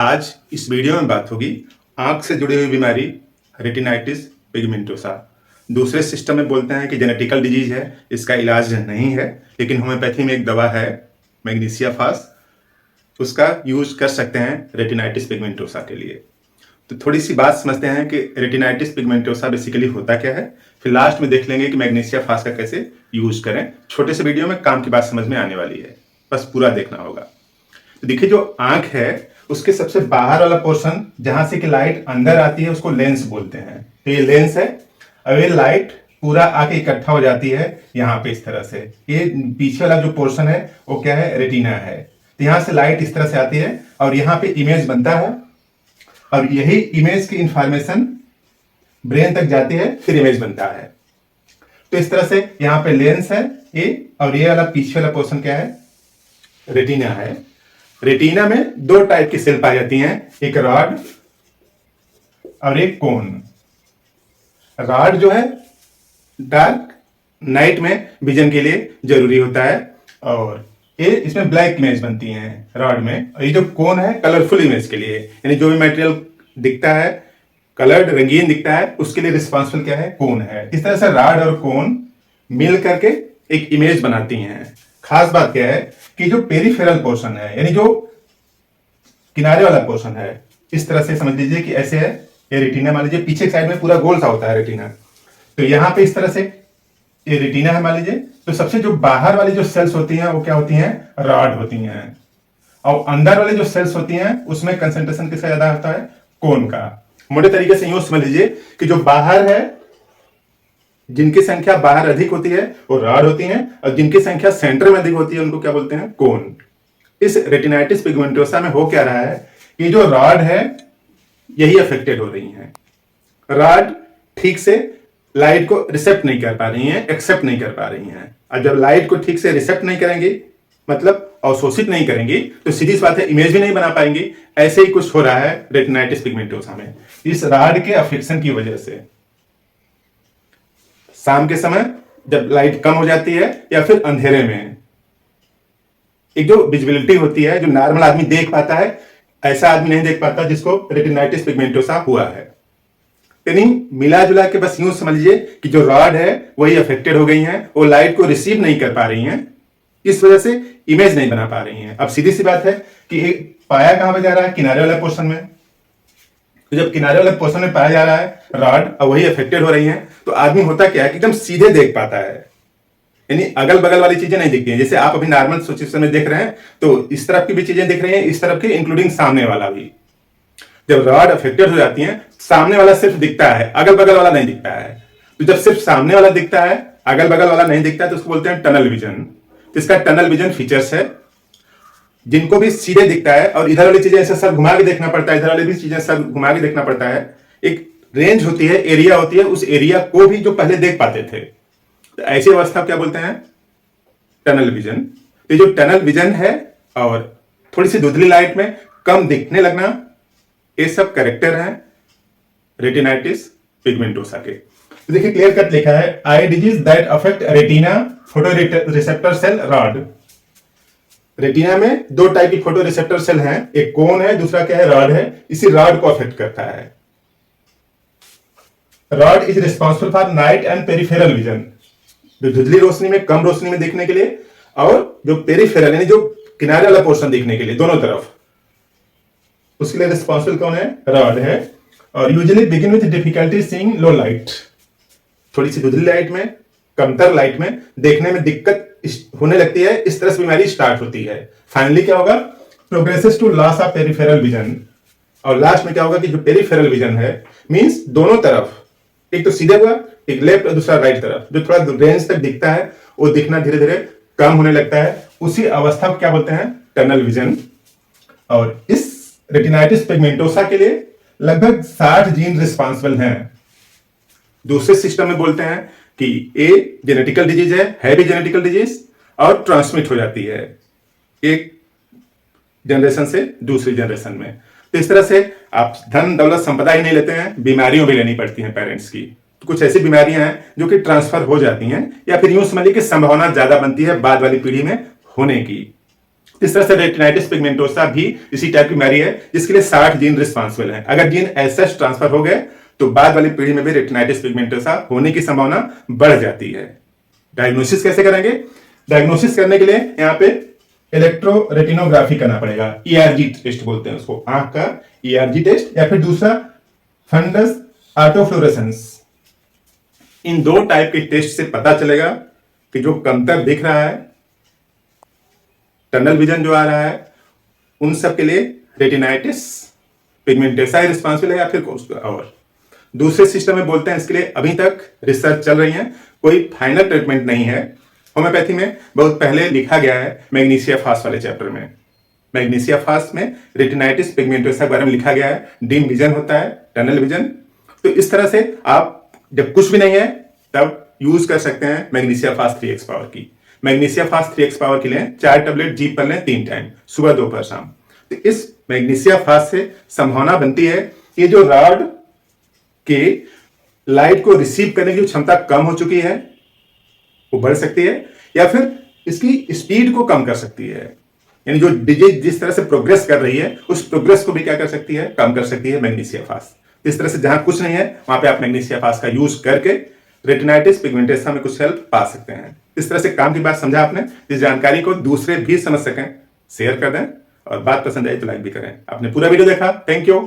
आज इस वीडियो में बात होगी आंख से जुड़ी हुई बीमारी रेटिनाइटिस पिगमेंटोसा। दूसरे सिस्टम में बोलते हैं कि जेनेटिकल डिजीज है, इसका इलाज नहीं है, लेकिन होम्योपैथी में एक दवा है मैग्नीशिया फास, उसका यूज कर सकते हैं रेटिनाइटिस पिगमेंटोसा के लिए। तो थोड़ी सी बात समझते हैं कि रेटिनाइटिस पिगमेंटोसा बेसिकली होता क्या है, फिर लास्ट में देख लेंगे कि मैग्नीशिया फास का कैसे यूज करें। छोटे से वीडियो में काम की बात समझ में आने वाली है, बस पूरा देखना होगा। तो देखिए, जो आंख है उसके सबसे बाहर वाला पोर्शन जहां से कि लाइट अंदर आती है उसको लेंस बोलते हैं। तो ये लेंस है, अब ये लाइट पूरा आके इकट्ठा हो जाती है यहाँ पे इस तरह से। ये पीछे वाला जो पोर्शन है वो क्या है, रेटिना है। तो यहाँ से लाइट इस तरह से आती है और यहाँ पे इमेज बनता है और यही इमेज की इंफॉर्मेशन ब्रेन तक जाती है, फिर इमेज बनता है। तो इस तरह से यहाँ पे लेंस है ये, और ये वाला पीछे वाला पोर्शन क्या है, रेटिना है। रेटिना में दो टाइप की सेल पाई जाती हैं, एक रॉड और एक कोन। रॉड जो है डार्क नाइट में विजन के लिए जरूरी होता है और ये इसमें ब्लैक इमेज बनती है रॉड में। और ये जो कोन है कलरफुल इमेज के लिए, यानी जो भी मटेरियल दिखता है कलर्ड रंगीन दिखता है उसके लिए रिस्पॉन्सिबल क्या है, कोन है। इस तरह से रॉड और कोन मिल करके एक इमेज बनाती हैं। खास बात क्या है कि जो पेरिफेरल पोर्शन है, यानी जो किनारे वाला पोर्शन है, इस तरह से समझ लीजिए कि ऐसे है ये रेटिना, मान लीजिए पीछे साइड में पूरा गोल सा होता है रेटिना। तो यहाँ पे इस तरह से ये रेटिना है मान लीजिए, तो सबसे जो बाहर वाली जो सेल्स होती हैं वो क्या होती हैं, रॉड होती हैं, और अंदर वाली जो सेल्स होती हैं उसमें कंसेंट्रेशन किसका ज्यादा होता है, कोन का। मोटे तरीके से यूं समझ लीजिए कि जो बाहर है, जिनकी संख्या बाहर अधिक होती है वो रॉड होती हैं, और जिनकी संख्या सेंटर में अधिक होती है उनको क्या बोलते हैं, कोन। इस रेटिनाइटिस पिगमेंटोसा में हो क्या रहा है, ये जो रॉड है यही अफेक्टेड हो रही हैं। रॉड ठीक से लाइट को रिसेप्ट नहीं कर पा रही हैं, एक्सेप्ट नहीं कर पा रही हैं, और जब लाइट को ठीक से रिसेप्ट नहीं करेंगी, मतलब अवशोषित नहीं करेंगी, तो सीधी सी बात है इमेज भी नहीं बना पाएंगी। ऐसे ही कुछ हो रहा है रेटिनाइटिस पिगमेंटोसा में, इस रॉड के अफेक्शन की वजह से। शाम के समय जब लाइट कम हो जाती है या फिर अंधेरे में एक जो विजिबिलिटी होती है, जो नॉर्मल आदमी देख पाता है, ऐसा आदमी नहीं देख पाता जिसको रेटिनाइटिस पिगमेंटोसा हुआ है। यानी मिला जुला के बस यूं समझ लीजिए कि जो रॉड है वही अफेक्टेड हो गई हैं, वो लाइट को रिसीव नहीं कर पा रही हैं, इस वजह से इमेज नहीं बना पा रही हैं। अब सीधी सी बात है कि पाया कहां पे जा रहा है, किनारे वाले पोर्शन में। तो जब किनारे वाले पोर्शन में पाया जा रहा है रॉड और वही अफेक्टेड हो रही हैं, तो आदमी होता क्या है कि एकदम सीधे देख पाता है, यानी अगल बगल वाली चीजें नहीं दिखती हैं। जैसे आप अभी नॉर्मल सिचुएशन में देख रहे हैं तो इस तरफ की भी चीजें दिख रही हैं, इस तरफ की इंक्लूडिंग सामने वाला भी। जब रॉड अफेक्टेड हो जाती है, सामने वाला सिर्फ दिखता है, अगल बगल वाला नहीं दिखता है। तो जब सिर्फ सामने वाला दिखता है, अगल बगल वाला नहीं दिखता है, तो उसको बोलते हैं टनल विजन। तो इसका टनल विजन फीचर्स है, जिनको भी सीधे दिखता है और इधर वाली चीजें ऐसे सर घुमा के देखना पड़ता है, इधर वाली भी चीजें सर घुमा के देखना पड़ता है। एक रेंज होती है, एरिया होती है, उस एरिया को भी जो पहले देख पाते थे, तो ऐसी अवस्था क्या बोलते हैं, टनल विजन। ये जो टनल विजन है और थोड़ी सी धुंधली लाइट में कम दिखने लगना, ये सब कैरेक्टर हैं रेटिनाइटिस पिगमेंटोसा के। तो देखिए क्लियर कट लिखा है, eye disease that affect retina photo receptor cell rod. Retina में दो टाइप की फोटो रिसेप्टर सेल हैं, एक कोन है, दूसरा क्या है, रॉड है। इसी रॉड को अफेक्ट करता है। Rod is responsible for night and peripheral vision, जो धुंधली रोशनी में, कम रोशनी में देखने के लिए, और जो पेरिफेरल यानी जो किनारे वाला पोर्शन देखने के लिए, दोनों तरफ, उसके लिए रिस्पॉन्सिबल कौन है, रॉड है। और usually begin with difficulty seeing low light, थोड़ी सी धुंधली लाइट में, कमतर लाइट में देखने में दिक्कत होने लगती है, इस तरह से बीमारी स्टार्ट होती है। फाइनली क्या होगा, progresses to loss of peripheral vision, और लास्ट में क्या होगा कि जो पेरिफेरल विजन है, मींस दोनों तरफ, एक तो सीधे हुआ, एक लेफ्ट और दूसरा राइट तरफ, जो थोड़ा रेंज तक दिखता है वो दिखना धीरे धीरे कम होने लगता है। उसी अवस्था को क्या बोलते हैं, टनल विजन। और इस रेटिनाइटिस पिगमेंटोसा के लिए लगभग 60 जीन रिस्पॉन्सिबल हैं। दूसरे सिस्टम में बोलते हैं कि ए जेनेटिकल डिजीज है भी जेनेटिकल डिजीज, और ट्रांसमिट हो जाती है एक जनरेशन से दूसरी जनरेशन में। तो इस तरह से आप धन दौलत संपदा ही नहीं लेते हैं, बीमारियों भी लेनी पड़ती हैं पेरेंट्स की। तो कुछ ऐसी बीमारियां हैं जो कि ट्रांसफर हो जाती हैं, या फिर यूं समझिए कि संभावना ज्यादा बनती है बाद वाली पीढ़ी में होने की। इस तरह से रेटिनाइटिस पिगमेंटोसा भी इसी टाइप की बीमारी है जिसके लिए 60 जीन रिस्पॉन्सिबल है। अगर जीन ऐसा ट्रांसफर हो गए तो बाद वाली पीढ़ी में भी रेटिनाइटिस पिगमेंटोसा होने की संभावना बढ़ जाती है। डायग्नोसिस कैसे करेंगे? डायग्नोसिस करने के लिए यहाँ पे इलेक्ट्रो रेटिनोग्राफी करना पड़ेगा, ईआरजी टेस्ट बोलते हैं उसको, आंख का ईआरजी टेस्ट, या फिर दूसरा फंडस ऑटोफ्लोरेसेंस। इन दो टाइप के टेस्ट से पता चलेगा कि जो कमतर दिख रहा है, टनल विजन जो आ रहा है, उन सब के लिए रेटिनाइटिस पिगमेंटोसा रिस्पॉन्सिबल है या फिर कुछ और। दूसरे सिस्टम में बोलते हैं इसके लिए अभी तक रिसर्च चल रही है, कोई फाइनल ट्रीटमेंट नहीं है। होम्योपैथी में बहुत पहले लिखा गया है मैग्नीशिया फास्ट वाले चैप्टर में, मैग्नीशिया फास्ट में रेटिनाइटिस पिगमेंटोसा के बारे में लिखा गया है, डिम विजन होता है, टनल विजन। तो इस तरह से आप जब कुछ भी नहीं है तब यूज कर सकते हैं मैग्नीशिया फास्ट 3x पावर की। मैग्नीशिया फास्ट 3x पावर के लिए 4 टैबलेट जीप पर लें 3 टाइम, सुबह दोपहर शाम। तो इस मैग्नीशिया फास्ट से संभावना बनती है कि जो रॉड के लाइट को रिसीव करने की जो क्षमता कम हो चुकी है वो बढ़ सकती है, या फिर इसकी स्पीड को कम कर सकती है। यानी जो डिजीज जिस तरह से प्रोग्रेस कर रही है उस प्रोग्रेस को भी क्या कर सकती है, कम कर सकती है मैग्नीशिया फास्ट। इस तरह से जहां कुछ नहीं है वहां पे आप मैग्नीशिया फास्ट का यूज करके रेटिनाइटिस पिगमेंटोसा में कुछ हेल्प पा सकते हैं। इस तरह से काम की बात समझा आपने। इस जानकारी को दूसरे भी समझ सकें शेयर कर दें, और बात पसंद आई तो लाइक भी करें। आपने पूरा वीडियो देखा, थैंक यू।